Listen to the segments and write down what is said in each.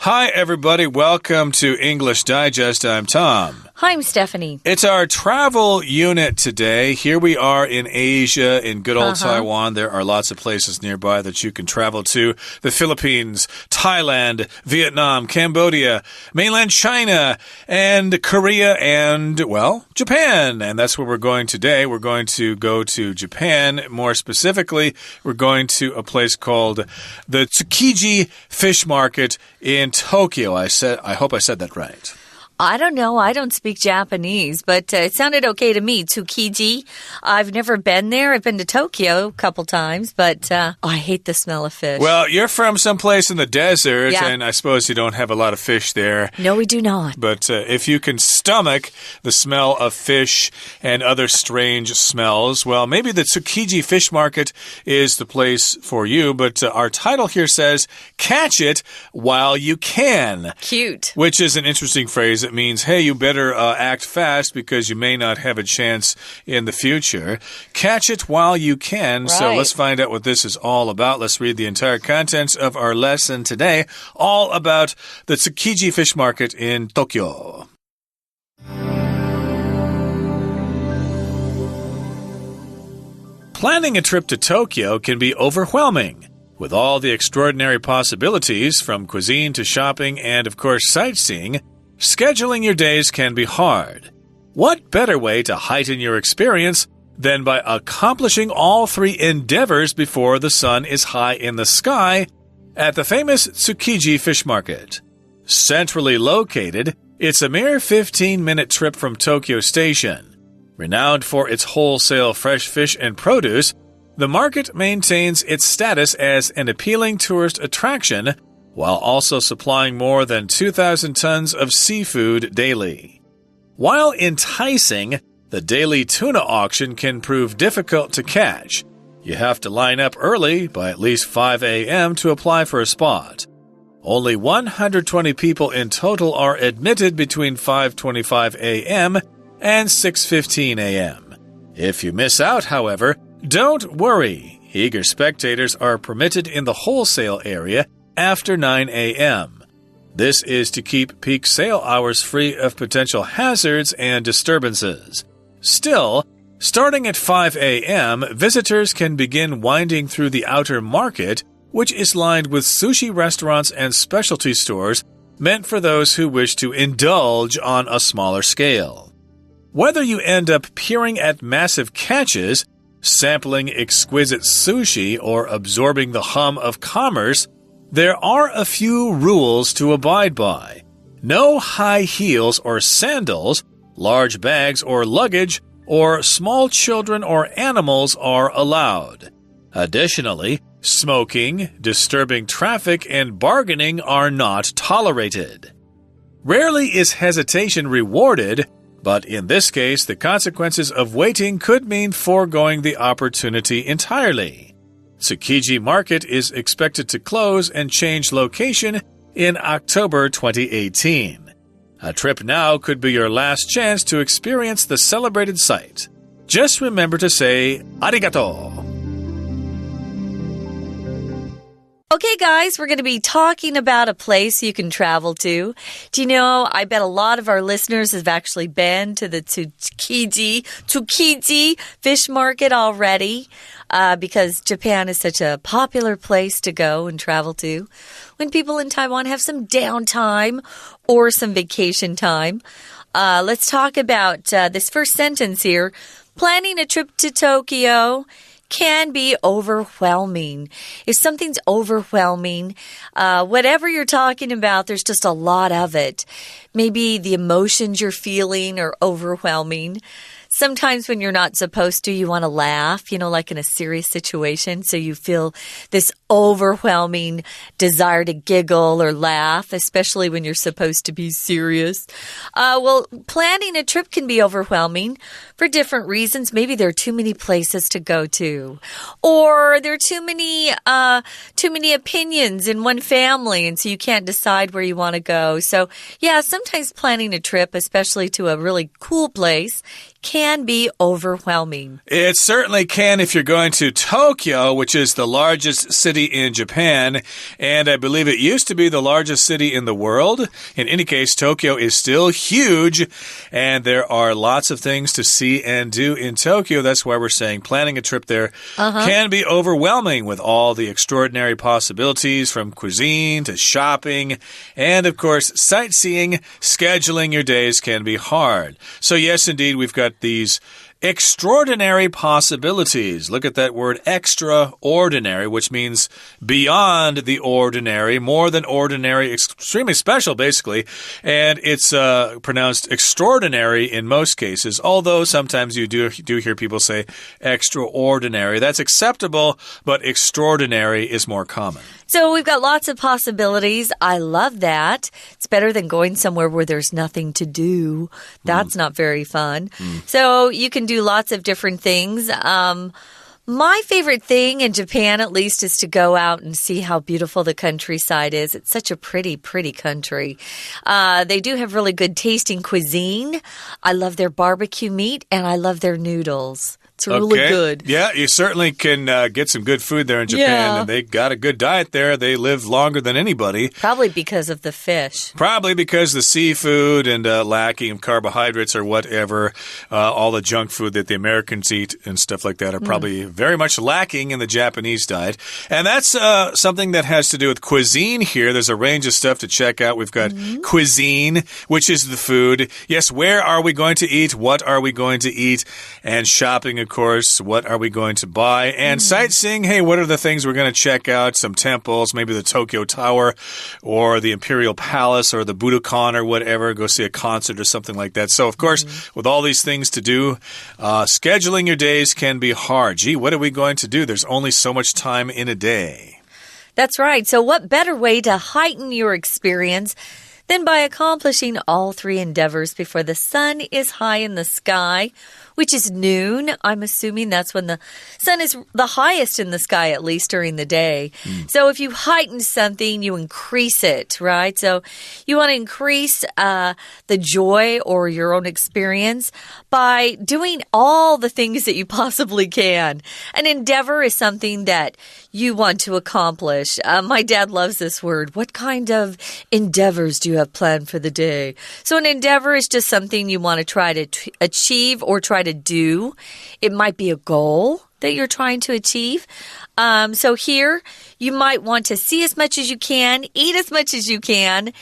Hi, everybody. Welcome to English Digest. I'm Tom. Hi, I'm Stephanie. It's our travel unit today. Here we are in Asia, in good old Taiwan. There are lots of places nearby that you can travel to. The Philippines, Thailand, Vietnam, Cambodia, mainland China, and Korea, and, well, Japan. And that's where we're going today. We're going to go to Japan. More specifically, we're going to a place called the Tsukiji Fish Market in Tokyo. I hope I said that right. I don't know. I don't speak Japanese, but it sounded okay to me. Tsukiji. I've never been there. I've been to Tokyo a couple times, but I hate the smell of fish. Well, you're from someplace in the desert, and I suppose you don't have a lot of fish there. No, we do not. But if you can stomach the smell of fish and other strange smells, well, maybe the Tsukiji Fish Market is the place for you. But our title here says, catch it while you can. Cute. Which is an interesting phrase. It means, hey, you better act fast because you may not have a chance in the future. Catch it while you can. Right. So let's find out what this is all about. Let's read the entire contents of our lesson today, all about the Tsukiji Fish Market in Tokyo. Planning a trip to Tokyo can be overwhelming. With all the extraordinary possibilities, from cuisine to shopping and, of course, sightseeing, scheduling your days can be hard. What better way to heighten your experience than by accomplishing all three endeavors before the sun is high in the sky at the famous Tsukiji Fish Market? Centrally located, it's a mere 15-minute trip from Tokyo Station. Renowned for its wholesale fresh fish and produce, the market maintains its status as an appealing tourist attraction while also supplying more than 2,000 tons of seafood daily. While enticing, the daily tuna auction can prove difficult to catch. You have to line up early, by at least 5 a.m., to apply for a spot. Only 120 people in total are admitted between 5:25 a.m. and 6:15 a.m. If you miss out, however, don't worry. Eager spectators are permitted in the wholesale area after 9 a.m. This is to keep peak sale hours free of potential hazards and disturbances. Still, starting at 5 a.m., visitors can begin winding through the outer market, which is lined with sushi restaurants and specialty stores meant for those who wish to indulge on a smaller scale. Whether you end up peering at massive catches, sampling exquisite sushi, or absorbing the hum of commerce, there are a few rules to abide by. No high heels or sandals, large bags or luggage, or small children or animals are allowed. Additionally, smoking, disturbing traffic, and bargaining are not tolerated. Rarely is hesitation rewarded, but in this case, the consequences of waiting could mean foregoing the opportunity entirely. Tsukiji Market is expected to close and change location in October 2018. A trip now could be your last chance to experience the celebrated site. Just remember to say arigato. Okay, guys, we're going to be talking about a place you can travel to. Do you know, I bet a lot of our listeners have actually been to the Tsukiji Fish Market already, because Japan is such a popular place to go and travel to when people in Taiwan have some downtime or some vacation time. Let's talk about this first sentence here. Planning a trip to Tokyo can be overwhelming. If something's overwhelming, whatever you're talking about, there's just a lot of it. Maybe the emotions you're feeling are overwhelming. Sometimes when you're not supposed to, you want to laugh, like in a serious situation. So you feel this overwhelming desire to giggle or laugh, especially when you're supposed to be serious. Well, planning a trip can be overwhelming for different reasons. Maybe there are too many places to go to, or there are too many opinions in one family, and so you can't decide where you want to go. So, yeah, sometimes planning a trip, especially to a really cool place, can be overwhelming. It certainly can if you're going to Tokyo, which is the largest city in Japan, and I believe it used to be the largest city in the world. In any case, Tokyo is still huge, and there are lots of things to see and do in Tokyo. That's why we're saying planning a trip there can be overwhelming with all the extraordinary possibilities from cuisine to shopping, and of course, sightseeing. Scheduling your days can be hard. So yes, indeed, we've got these extraordinary possibilities. Look at that word extraordinary, which means beyond the ordinary, more than ordinary, extremely special, basically. And it's pronounced extraordinary in most cases, although sometimes you do hear people say extraordinary. That's acceptable, but extraordinary is more common. So we've got lots of possibilities. I love that. It's better than going somewhere where there's nothing to do. That's not very fun. So you can do lots of different things. My favorite thing in Japan, at least, is to go out and see how beautiful the countryside is. It's such a pretty, pretty country. They do have really good tasting cuisine. I love their barbecue meat, and I love their noodles. It's really good. Yeah, you certainly can get some good food there in Japan, and they got a good diet there. They live longer than anybody. Probably because of the fish. Probably because the seafood and lacking of carbohydrates or whatever, all the junk food that the Americans eat and stuff like that are probably very much lacking in the Japanese diet. And that's something that has to do with cuisine here. There's a range of stuff to check out. We've got cuisine, which is the food. Yes, where are we going to eat? What are we going to eat? And shopping, of course, what are we going to buy? And sightseeing, hey, what are the things we're going to check out? Some temples, maybe the Tokyo Tower or the Imperial Palace or the Budokan or whatever. Go see a concert or something like that. So, of course, with all these things to do, scheduling your days can be hard. Gee, what are we going to do? There's only so much time in a day. That's right. So what better way to heighten your experience than by accomplishing all three endeavors before the sun is high in the sky, which is noon. I'm assuming that's when the sun is the highest in the sky, at least during the day. So if you heighten something, you increase it, right? So you want to increase the joy or your own experience by doing all the things that you possibly can. An endeavor is something that you want to accomplish. My dad loves this word. What kind of endeavors do you have planned for the day? So an endeavor is just something you want to try to achieve or try to do. It might be a goal that you're trying to achieve. So here, you might want to see as much as you can, eat as much as you can,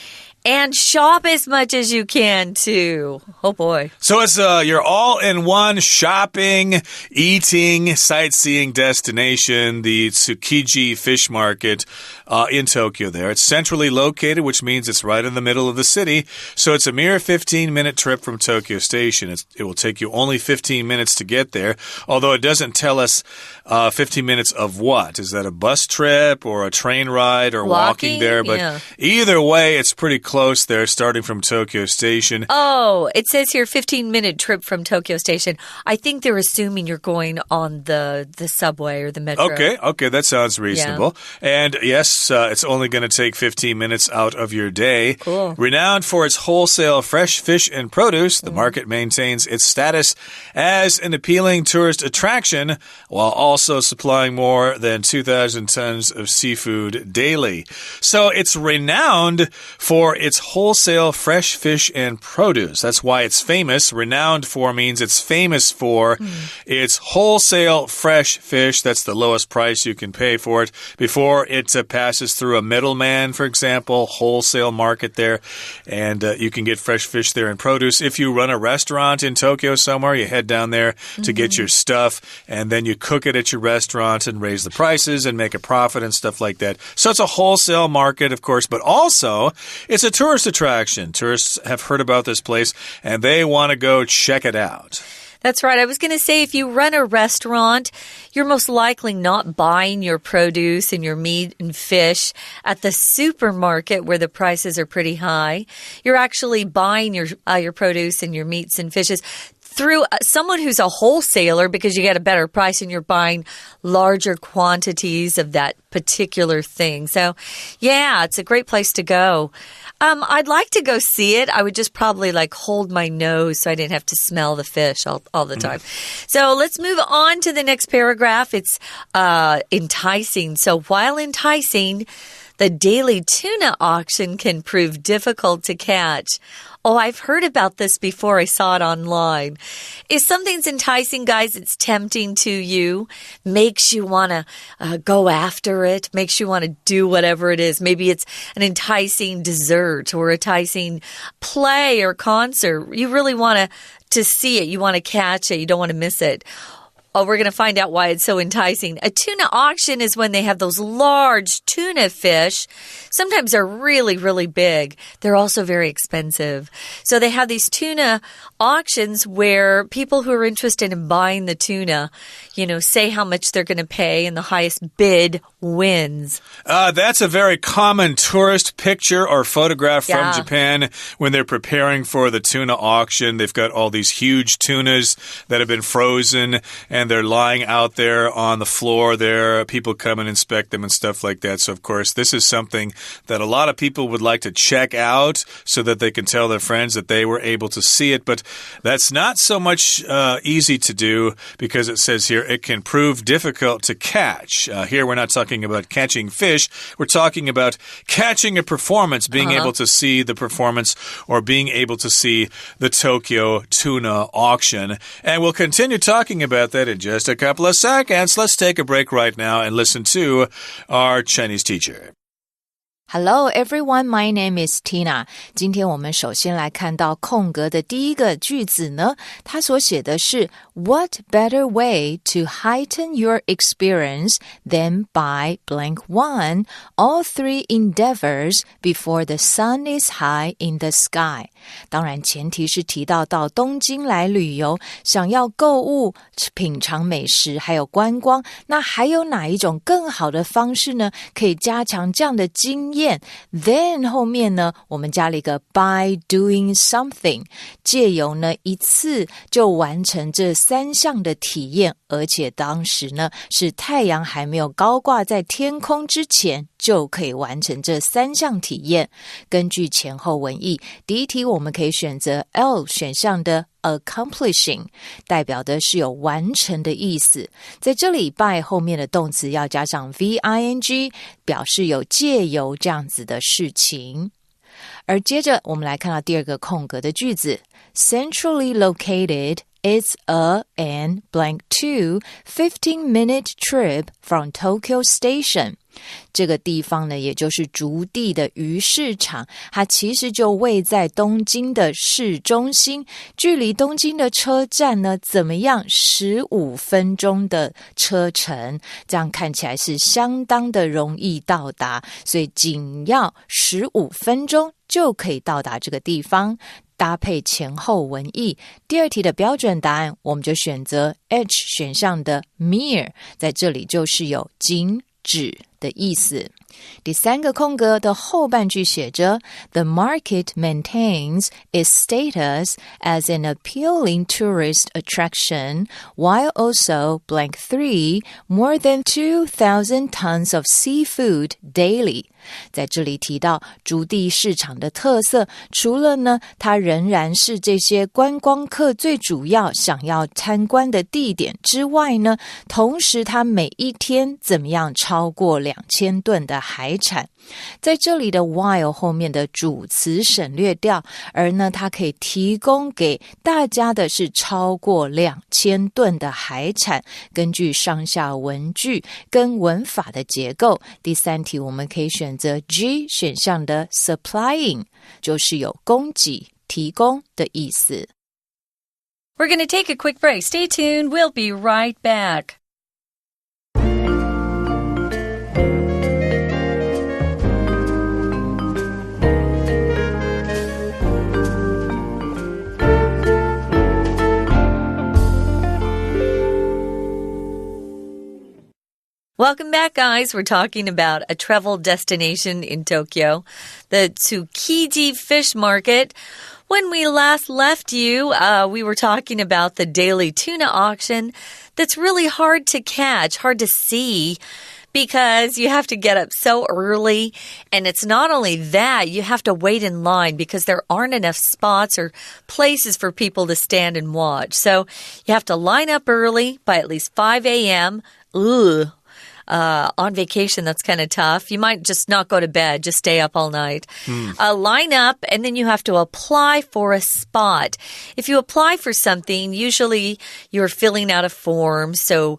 and shop as much as you can, too. Oh, boy. So it's your all-in-one shopping, eating, sightseeing destination, the Tsukiji Fish Market in Tokyo there. It's centrally located, which means it's right in the middle of the city. So it's a mere 15-minute trip from Tokyo Station. It will take you only 15 minutes to get there, although it doesn't tell us 15 minutes of what. Is that a bus trip or a train ride or walking there? But either way, it's pretty close there, starting from Tokyo Station. Oh, it says here 15-minute trip from Tokyo Station. I think they're assuming you're going on the subway or the metro. Okay, that sounds reasonable. Yeah. And yes, it's only going to take 15 minutes out of your day. Cool. Renowned for its wholesale fresh fish and produce, the market maintains its status as an appealing tourist attraction while also supplying more than 2,000 tons of seafood daily. So it's renowned for its wholesale fresh fish and produce. That's why it's famous. Renowned for means it's famous for its wholesale fresh fish. That's the lowest price you can pay for it before it passes through a middleman, for example, wholesale market there. And you can get fresh fish there and produce. If you run a restaurant in Tokyo somewhere, you head down there to get your stuff, and then you cook it at your restaurant and raise the prices and make a profit and stuff like that. So it's a wholesale market, of course, but also it's a tourist attraction. Tourists have heard about this place, and they want to go check it out. That's right. I was going to say, if you run a restaurant, you're most likely not buying your produce and your meat and fish at the supermarket where the prices are pretty high. You're actually buying your produce and your meats and fishes through someone who's a wholesaler because you get a better price and you're buying larger quantities of that particular thing. So, yeah, it's a great place to go. I'd like to go see it. I would just probably like hold my nose so I didn't have to smell the fish all the time. So let's move on to the next paragraph. It's enticing. So while enticing, the daily tuna auction can prove difficult to catch. Oh, I've heard about this before. I saw it online. If something's enticing, guys, it's tempting to you, makes you want to go after it, makes you want to do whatever it is. Maybe it's an enticing dessert or enticing play or concert. You really want to see it. You want to catch it. You don't want to miss it. Oh, we're going to find out why it's so enticing. A tuna auction is when they have those large tuna fish. Sometimes they're really, really big. They're also very expensive. So they have these tuna auctions where people who are interested in buying the tuna, say how much they're going to pay, and the highest bid wins. That's a very common tourist picture or photograph from Japan when they're preparing for the tuna auction. They've got all these huge tunas that have been frozen, and they're lying out there on the floor there. People come and inspect them and stuff like that. So, of course, this is something that a lot of people would like to check out so that they can tell their friends that they were able to see it. But that's not so much easy to do because it says here it can prove difficult to catch. Here we're not talking about catching fish. We're talking about catching a performance, being able to see the performance or being able to see the Tokyo tuna auction. And we'll continue talking about that in just a couple of seconds. Let's take a break right now and listen to our Chinese teacher. Hello everyone, my name is Tina. 今天我们首先来看到空格的第一个句子呢，它所写的是 What better way to heighten your experience than by blank one, all three endeavors before the sun is high in the sky. 当然前提是提到东京来旅游，想要购物、品尝美食还有观光，那还有哪一种更好的方式呢？可以加强这样的经验。Then 后面呢，我们加了一个 by doing something， 借由呢一次就完成这3项的体验，而且当时呢是太阳还没有高挂在天空之前，就可以完成这3项体验。根据前后文意，第一题我们可以选择 L 选项的accomplishing， 代表的是有完成的意思。在这里 by 后面的动词要加上 VING， 表示有借由这样子的事情。而接着我们来看到第二个空格的句子 Centrally located It's an blank 2 15-minute trip from Tokyo Station. 这个地方呢，也就是筑地的鱼市场，它其实就位在东京的市中心，距离东京的车站呢，怎么样？15分钟的车程，这样看起来是相当的容易到达，所以仅要15分钟就可以到达这个地方。搭配前后文意，第二题的标准答案我们就选择 H 选项的 mere， 在这里就是有仅止的意思。第三个空格的后半句写着 The market maintains its status as an appealing tourist attraction while also blank 3 more than 2,000 tons of seafood daily. 在这里提到筑地市场的特色，除了呢它仍然是这些观光客最主要想要参观的地点之外呢，同时它每一天怎么样超过2000吨的海产。在这里的 while 后面的主词省略掉，而呢它可以提供给大家的是超过2000吨的海产。根据上下文句跟文法的结构，第三题我们可以选择 G 选项的 supplying， 就是有供给、提供的意思。We're going to take a quick break. Stay tuned. We'll be right back. Welcome back, guys. We're talking about a travel destination in Tokyo, the Tsukiji Fish Market. When we last left you, we were talking about the daily tuna auction that's really hard to catch, hard to see, because you have to get up so early. And it's not only that, you have to wait in line because there aren't enough spots or places for people to stand and watch. So you have to line up early by at least 5 a.m. Ugh. On vacation, that's kind of tough. You might just not go to bed, just stay up all night. Line up, and then you have to apply for a spot. If you apply for something, usually you're filling out a form, so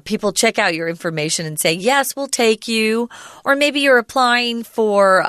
people check out your information and say, yes, we'll take you. Or maybe you're applying for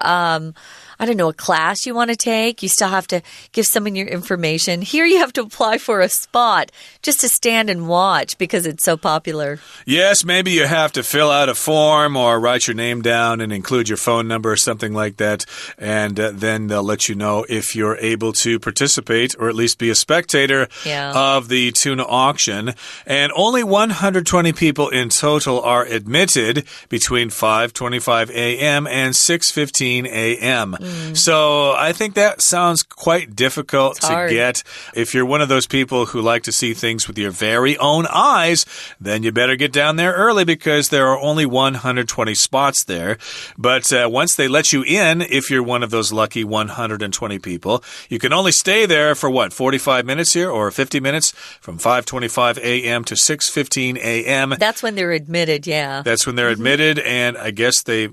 I don't know, a class you want to take. You still have to give someone your information. Here you have to apply for a spot just to stand and watch because it's so popular. Yes, maybe you have to fill out a form or write your name down and include your phone number or something like that. And then they'll let you know if you're able to participate or at least be a spectator of the tuna auction. And only 120 people in total are admitted between 5:25 a.m. and 6:15 a.m. So I think that sounds quite difficult to get. If you're one of those people who like to see things with your very own eyes, then you better get down there early because there are only 120 spots there. But once they let you in, if you're one of those lucky 120 people, you can only stay there for what, 45 minutes here or 50 minutes from 5:25 a.m. to 6:15 a.m. That's when they're admitted, yeah. That's when they're admitted, and I guess they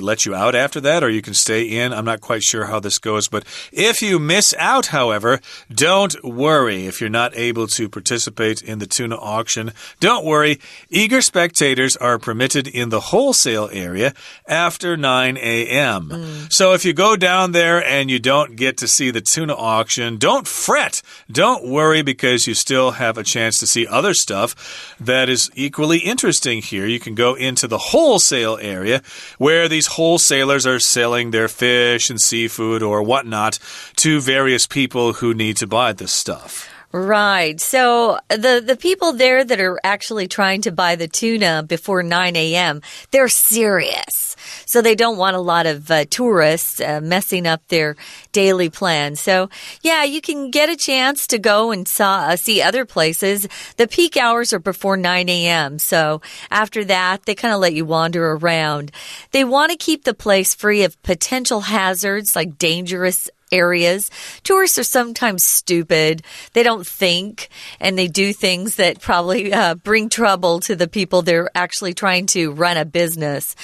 let you out after that, or you can stay in. I'm not quite sure how this goes, but if you miss out, however, don't worry. If you're not able to participate in the tuna auction, don't worry. Eager spectators are permitted in the wholesale area after 9 a.m. So if you go down there and you don't get to see the tuna auction, don't fret. Don't worry because you still have a chance to see other stuff that is equally interesting here. You can go into the wholesale area where these wholesalers are selling their fish and seafood or whatnot to various people who need to buy this stuff. Right. So the people there that are actually trying to buy the tuna before 9 a.m., they're serious. So they don't want a lot of tourists messing up their daily plans. So, yeah, you can get a chance to go and see other places. The peak hours are before 9 a.m. So after that, they kind of let you wander around. They want to keep the place free of potential hazards like dangerous areas. Tourists are sometimes stupid. They don't think, and they do things that probably bring trouble to the people they're actually trying to run a business.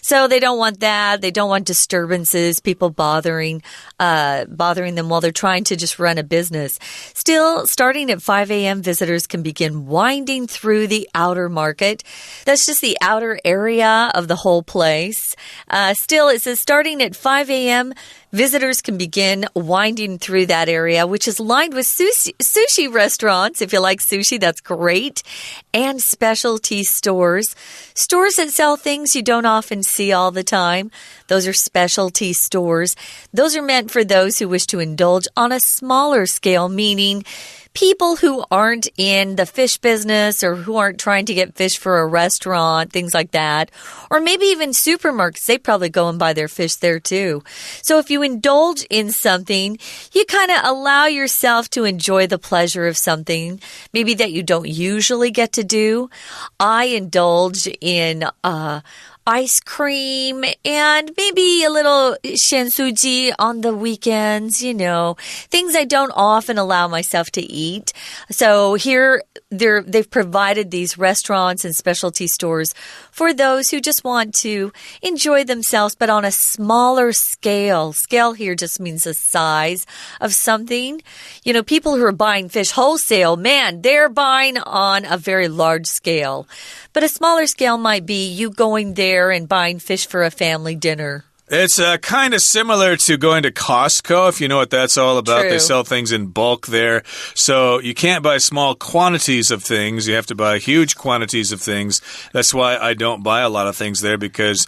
So they don't want that. They don't want disturbances, people bothering them while they're trying to just run a business. Still, starting at 5 a.m., visitors can begin winding through the outer market. That's just the outer area of the whole place. Still, it says starting at 5 a.m., visitors can begin winding through that area, which is lined with sushi restaurants. If you like sushi, that's great. And specialty stores. Stores that sell things you don't often see all the time. Those are specialty stores. Those are meant for those who wish to indulge on a smaller scale, meaning people who aren't in the fish business or who aren't trying to get fish for a restaurant, things like that. Or maybe even supermarkets, they probably go and buy their fish there too. So if you indulge in something, you kind of allow yourself to enjoy the pleasure of something, maybe that you don't usually get to do. I indulge in ice cream and maybe a little shansuji on the weekends, things I don't often allow myself to eat. So here they've provided these restaurants and specialty stores for those who just want to enjoy themselves, but on a smaller scale. Scale here just means the size of something. People who are buying fish wholesale, man, they're buying on a very large scale. But a smaller scale might be you going there and buying fish for a family dinner. It's kind of similar to going to Costco, if you know what that's all about. True. They sell things in bulk there. So you can't buy small quantities of things. You have to buy huge quantities of things. That's why I don't buy a lot of things there, because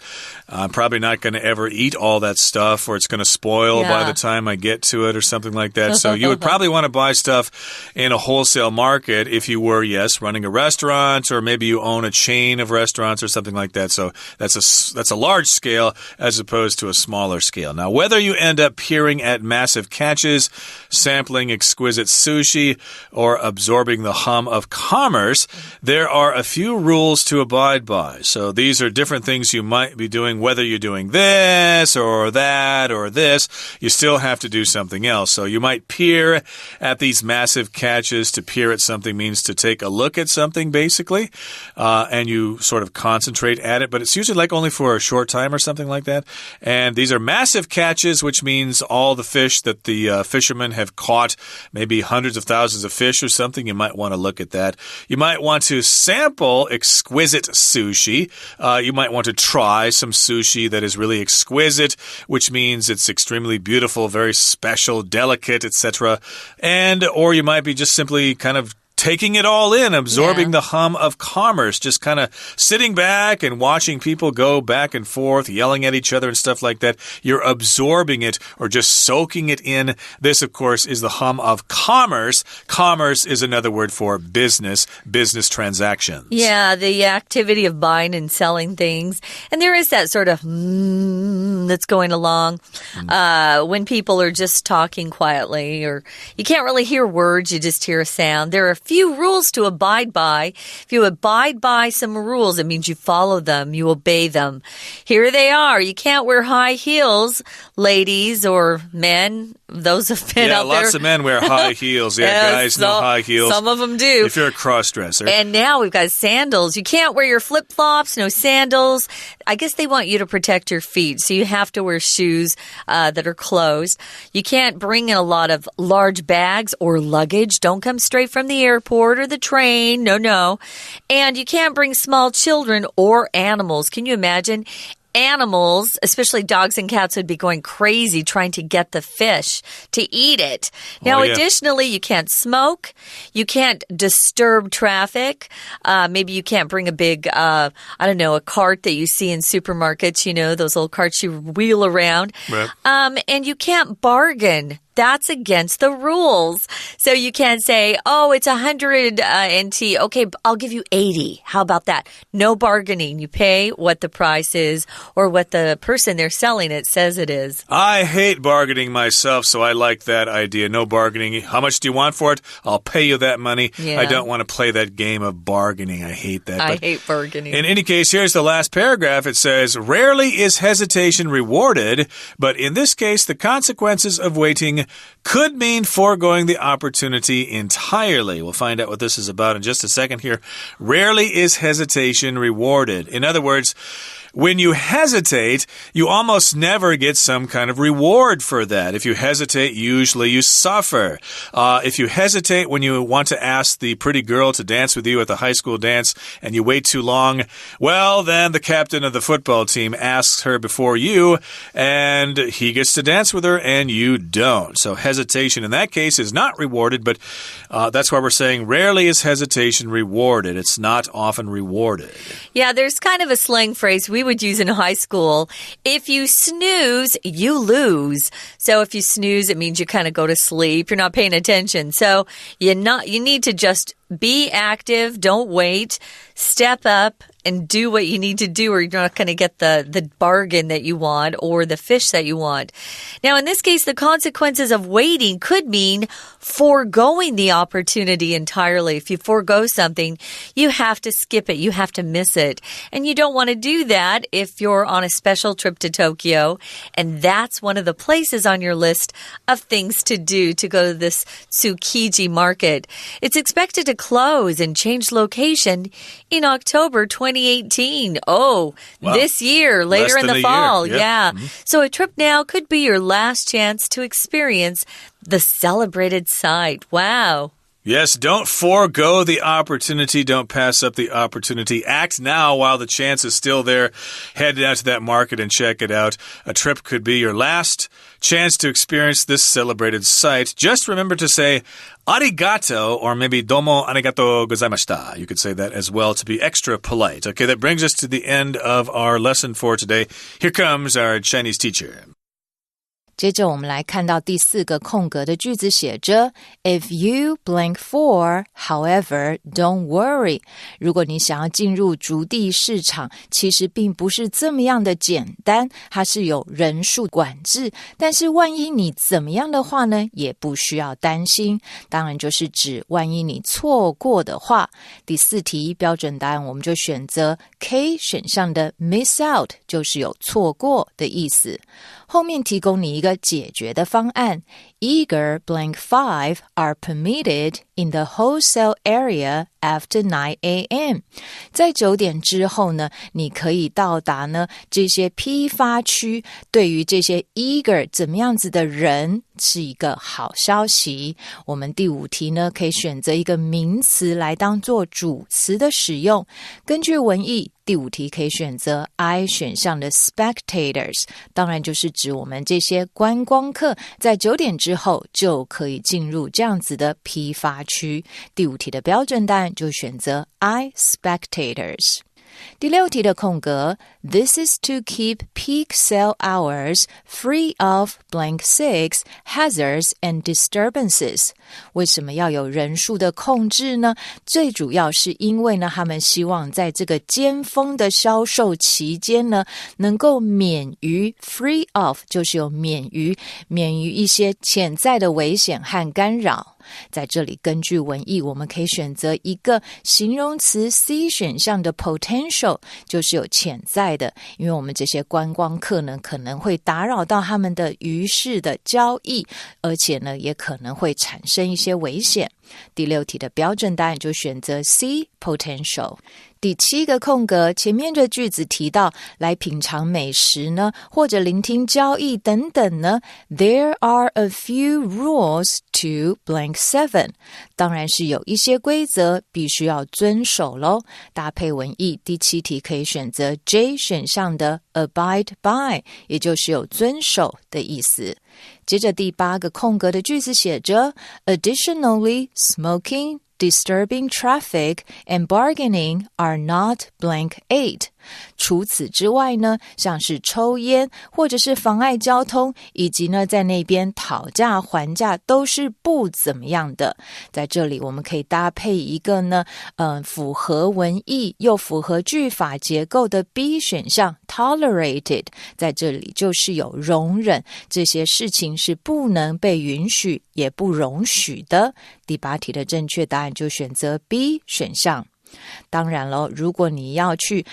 I'm probably not going to ever eat all that stuff, or it's going to spoil by the time I get to it or something like that. So you would probably want to buy stuff in a wholesale market if you were, running a restaurant, or maybe you own a chain of restaurants or something like that. So that's a large scale as opposed goes to a smaller scale. Now, whether you end up peering at massive catches, sampling exquisite sushi, or absorbing the hum of commerce, there are a few rules to abide by. So these are different things you might be doing, whether you're doing this or that or this, you still have to do something else. So you might peer at these massive catches. To peer at something means to take a look at something, basically, and you sort of concentrate at it, but it's usually like only for a short time or something like that. And these are massive catches, which means all the fish that the fishermen have caught, maybe hundreds of thousands of fish or something. You might want to look at that. You might want to sample exquisite sushi. You might want to try some sushi that is really exquisite, which means it's extremely beautiful, very special, delicate, etc. Or you might be just simply kind of taking it all in, absorbing the hum of commerce, just kind of sitting back and watching people go back and forth, yelling at each other and stuff like that. You're absorbing it or just soaking it in. This, of course, is the hum of commerce. Commerce is another word for business transactions. Yeah, the activity of buying and selling things. And there is that sort of that's going along when people are just talking quietly, or you can't really hear words, you just hear a sound. There are few rules to abide by. If you abide by some rules, it means you follow them, you obey them. Here they are. You can't wear high heels, ladies or men. Those have been out there. Yeah, lots of men wear high heels. Yeah, guys know high heels. Some of them do. If you're a cross-dresser. And now we've got sandals. You can't wear your flip-flops, no sandals. I guess they want you to protect your feet, so you have to wear shoes that are closed. You can't bring in a lot of large bags or luggage. Don't come straight from the airport or the train. No. And you can't bring small children or animals. Can you imagine? Animals, especially dogs and cats, would be going crazy trying to get the fish to eat it. Now, additionally, you can't smoke. You can't disturb traffic. Maybe you can't bring a big, a cart that you see in supermarkets, those little carts you wheel around. Right. And you can't bargain. That's against the rules. So you can't say, oh, it's 100 NT. Okay, I'll give you 80. How about that? No bargaining. You pay what the price is or what the person they're selling it says it is. I hate bargaining myself, so I like that idea. No bargaining. How much do you want for it? I'll pay you that money. Yeah. I don't want to play that game of bargaining. I hate that. I hate bargaining. In any case, here's the last paragraph. It says, rarely is hesitation rewarded, but in this case, the consequences of waiting could mean foregoing the opportunity entirely. We'll find out what this is about in just a second here. Rarely is hesitation rewarded. In other words, when you hesitate, you almost never get some kind of reward for that. If you hesitate, usually you suffer. If you hesitate when you want to ask the pretty girl to dance with you at the high school dance and you wait too long, well, then the captain of the football team asks her before you, and he gets to dance with her and you don't. So hesitation in that case is not rewarded, but that's why we're saying rarely is hesitation rewarded. It's not often rewarded. Yeah, there's kind of a slang phrase we would use in high school. If you snooze, you lose. So if you snooze, it means you kind of go to sleep. You're not paying attention. So you need to just be active. Don't wait. Step up and do what you need to do, or you're not going to get the bargain that you want or the fish that you want. Now, in this case, the consequences of waiting could mean foregoing the opportunity entirely. If you forego something, you have to skip it. You have to miss it. And you don't want to do that if you're on a special trip to Tokyo. And that's one of the places on your list of things to do to go to this Tsukiji market. It's expected to close and change location in October 2018. Oh, wow. This year, later in the fall. Yep. Yeah. So a trip now could be your last chance to experience the celebrated site. Wow. Yes, don't forego the opportunity. Don't pass up the opportunity. Act now while the chance is still there. Head out to that market and check it out. A trip could be your last chance to experience this celebrated site. Just remember to say arigato, or maybe domo arigato gozaimashita. You could say that as well to be extra polite. Okay, that brings us to the end of our lesson for today. Here comes our Chinese teacher. 接着我们来看到第4个空格的句子写着 If you blank for, however, don't worry. 如果你想要进入筑地市场，其实并不是这么样的简单，它是有人数管制，但是万一你怎么样的话呢，也不需要担心。当然就是指万一你错过的话。第4题标准答案我们就选择 K 选项的 miss out， 就是有错过的意思。后面提供你一个解决的方案 Eager blank 5 are permitted in the wholesale area after 9 a.m. 在9点之后呢，你可以到达呢这些批发区，对于这些 eager 怎么样子的人是一个好消息。我们第5题呢，可以选择一个名词来当做主词的使用。根据文意，第5题可以选择 I 选项的 spectators， 当然就是指我们这些观光客在9点之后就可以进入这样子的批发区。第5题的标准答案就选择 I spectators。第6题的空格 This is to keep peak sale hours free of blank 6 hazards and disturbances. 为什么要有人数的控制呢？最主要是因为呢，他们希望在这个尖峰的销售期间呢，能够免于 free of 就是有免于一些潜在的危险和干扰。在这里根据文意，我们可以选择一个形容词 C 选项的 potential， 就是有潜在的，因为我们这些观光客呢可能会打扰到他们的鱼市的交易，而且呢也可能会产生一些危险。第6题的标准答案就选择 C potential。第7个空格，前面的句子提到来品尝美食呢，或者聆听交易等等呢 There are a few rules to blank 7， 当然是有一些规则必须要遵守咯。搭配文意，第7题可以选择 J 选项的 abide by， 也就是有遵守的意思。接着第8个空格的句子写着 Additionally, smoking, disturbing traffic and bargaining are not blank 8。 除此之外呢，像是抽烟或者是妨碍交通，以及呢在那边讨价还价都是不怎么样的。在这里我们可以搭配一个呢符合文意又符合句法结构的 B 选项 tolerated， 在这里就是有容忍，这些事情是不能被允许也不容许的。第8题的正确答案就选择 B 选项。当然咯，如果你要去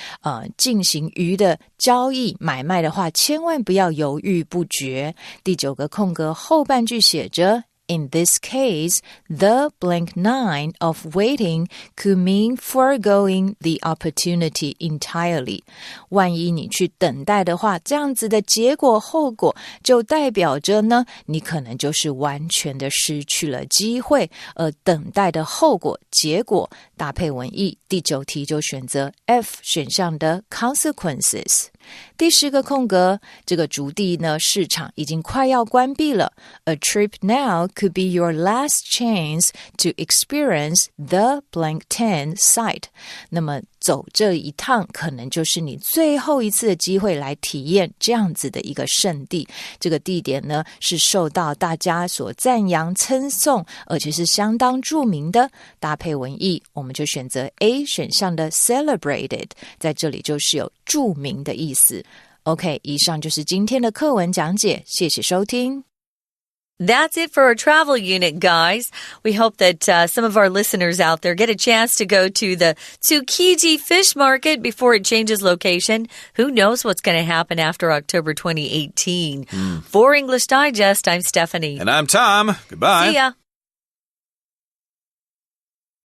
进行鱼的交易买卖的话，千万不要犹豫不决。第9个空格后半句写着In this case, the blank 9 of waiting could mean foregoing the opportunity entirely. 万一你去等待的话，这样子的结果后果就代表着呢，你可能就是完全的失去了机会，而等待的后果结果搭配文意，第9题就选择 F 选项的 consequences。第10个空格，这个筑地呢市场已经快要关闭了。A trip now could be your last chance to experience the blank 10 site。 那么走这一趟可能就是你最后一次的机会来体验这样子的一个圣地。这个地点呢是受到大家所赞扬称颂，而且是相当著名的。搭配文意，我们就选择 A 选项的 celebrated， 在这里就是有著名的意思。OK， 以上就是今天的课文讲解，谢谢收听。That's it for our travel unit, guys. We hope that some of our listeners out there get a chance to go to the Tsukiji fish market before it changes location. Who knows what's going to happen after October 2018? For English Digest, I'm Stephanie. And I'm Tom. Goodbye. See ya.